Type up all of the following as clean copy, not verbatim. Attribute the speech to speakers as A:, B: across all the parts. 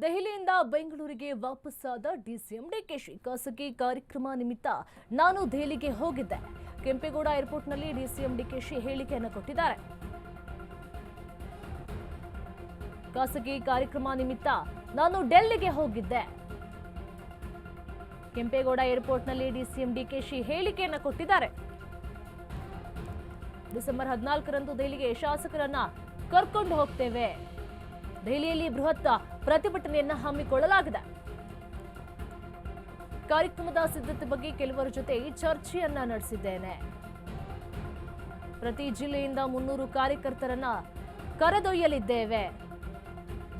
A: ದೆಹಲಿಯಿಂದ ಬೆಂಗಳೂರಿಗೆ ವಾಪಸ್ಸಾದ ಡಿಸಿಎಂ ಡಿಕೆಶಿ ಖಾಸಗಿ ಕಾರ್ಯಕ್ರಮ ನಿಮಿತ್ತ ನಾನು ದೆಹಲಿಗೆ ಹೋಗಿದ್ದೆ. ಕೆಂಪೇಗೌಡ ಏರ್ಪೋರ್ಟ್ನಲ್ಲಿ ಡಿಸಿಎಂ ಡಿಕೆಶಿ ಹೇಳಿಕೆಯನ್ನು ಕೊಟ್ಟಿದ್ದಾರೆ. ಖಾಸಗಿ ಕಾರ್ಯಕ್ರಮ ನಿಮಿತ್ತ ನಾನು ಡೆಲ್ಲಿಗೆ ಹೋಗಿದ್ದೆ. ಕೆಂಪೇಗೌಡ ಏರ್ಪೋರ್ಟ್ನಲ್ಲಿ ಡಿಸಿಎಂ ಡಿಕೆಶಿ ಹೇಳಿಕೆಯನ್ನು ಕೊಟ್ಟಿದ್ದಾರೆ. ಡಿಸೆಂಬರ್ 14ರಂದು ದೆಹಲಿಗೆ ಶಾಸಕರನ್ನ ಕರ್ಕೊಂಡು ಹೋಗ್ತೇವೆ. ದೆಹಲಿಯಲ್ಲಿ ಬೃಹತ್ ಪ್ರತಿಭಟನೆಯನ್ನ ಹಮ್ಮಿಕೊಳ್ಳಲಾಗಿದೆ. ಕಾರ್ಯಕ್ರಮದ ಸಿದ್ಧತೆ ಬಗ್ಗೆ ಕೆಲವರ ಜೊತೆ ಚರ್ಚೆಯನ್ನ ನಡೆಸಿದ್ದೇನೆ. ಪ್ರತಿ ಜಿಲ್ಲೆಯಿಂದ 300 ಕಾರ್ಯಕರ್ತರನ್ನ ಕರೆದೊಯ್ಯಲಿದ್ದೇವೆ.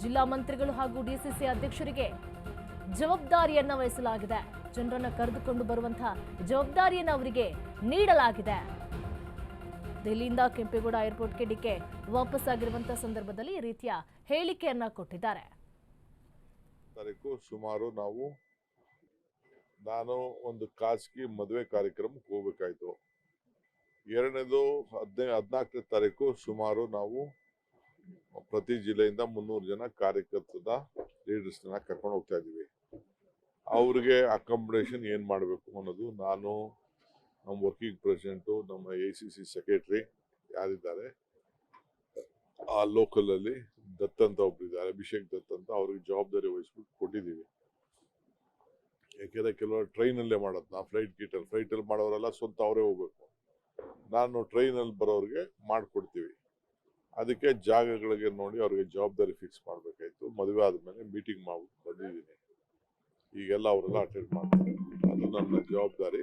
A: ಜಿಲ್ಲಾ ಮಂತ್ರಿಗಳು ಹಾಗೂ ಡಿಸಿಸಿ ಅಧ್ಯಕ್ಷರಿಗೆ ಜವಾಬ್ದಾರಿಯನ್ನ ವಹಿಸಲಾಗಿದೆ. ಜನರನ್ನ ಕರೆದುಕೊಂಡು ಬರುವಂತಹ ಜವಾಬ್ದಾರಿಯನ್ನ ಅವರಿಗೆ ನೀಡಲಾಗಿದೆ. ದೆಹಲಿಯಿಂದ ಕೆಂಪೇಗೌಡ ಏರ್ಪೋರ್ಟ್ಗೆ ಡಿಕೆ ವಾಪಸ್ ಆಗಿರುವಂತಹ ಸಂದರ್ಭದಲ್ಲಿ ಈ ರೀತಿಯ ಹೇಳಿಕೆಯನ್ನ ಕೊಟ್ಟಿದ್ದಾರೆ.
B: ಸುಮಾರು ನಾನು ಒಂದು ಖಾಸಗಿ ಮದುವೆ ಕಾರ್ಯಕ್ರಮಕ್ಕೆ ಹೋಗ್ಬೇಕಾಯ್ತು. ಎರಡನೇದು 14ನೇ ತಾರೀಕು ಸುಮಾರು ನಾವು ಪ್ರತಿ ಜಿಲ್ಲೆಯಿಂದ 300 ಜನ ಕಾರ್ಯಕರ್ತರ ಲೀಡರ್ಸ್ನ ಕರ್ಕೊಂಡು ಹೋಗ್ತಾ ಇದೀವಿ. ಅವ್ರಿಗೆ ಅಕಾಮಿಡೇಷನ್ ಏನ್ ಮಾಡಬೇಕು ಅನ್ನೋದು ನಾನು, ನಮ್ಮ ವರ್ಕಿಂಗ್ ಪ್ರೆಸಿಡೆಂಟು, ನಮ್ಮ ACC ಸೆಕ್ರೆಟರಿ ಯಾರಿದ್ದಾರೆ ಆ ಲೋಕಲ್ ಅಲ್ಲಿ ದತ್ ಅಂತ ಒಬ್ಬರಿದ್ದಾರೆ, ಅಭಿಷೇಕ್ ದತ್ ಅಂತ, ಅವ್ರಿಗೆ ಜವಾಬ್ದಾರಿ ವಹಿಸ್ಬಿಟ್ಟು ಕೊಟ್ಟಿದ್ದೀವಿ. ಯಾಕೆಂದ್ರೆ ಕೆಲವರು ಟ್ರೈನಲ್ಲೇ ಮಾಡೋದು, ನಾವು ಫ್ಲೈಟಲ್ಲಿ ಮಾಡೋರೆಲ್ಲ ಸ್ವಂತ ಅವರೇ ಹೋಗ್ಬೇಕು. ನಾನು ಟ್ರೈನಲ್ಲಿ ಬರೋರಿಗೆ ಮಾಡಿಕೊಡ್ತೀವಿ. ಅದಕ್ಕೆ ಜಾಗಗಳಿಗೆ ನೋಡಿ ಅವ್ರಿಗೆ ಜವಾಬ್ದಾರಿ ಫಿಕ್ಸ್ ಮಾಡಬೇಕಾಯ್ತು. ಮದುವೆ ಆದ್ಮೇಲೆ ಮೀಟಿಂಗ್ ಮಾಡ್ಬಿಟ್ಟು ಬಂದಿದ್ದೀನಿ. ಈಗೆಲ್ಲ ಅವರೆಲ್ಲ ಅಟೆಂಡ್ ಮಾಡ್ತಾರೆ. ಅದು ನನ್ನ ಜವಾಬ್ದಾರಿ.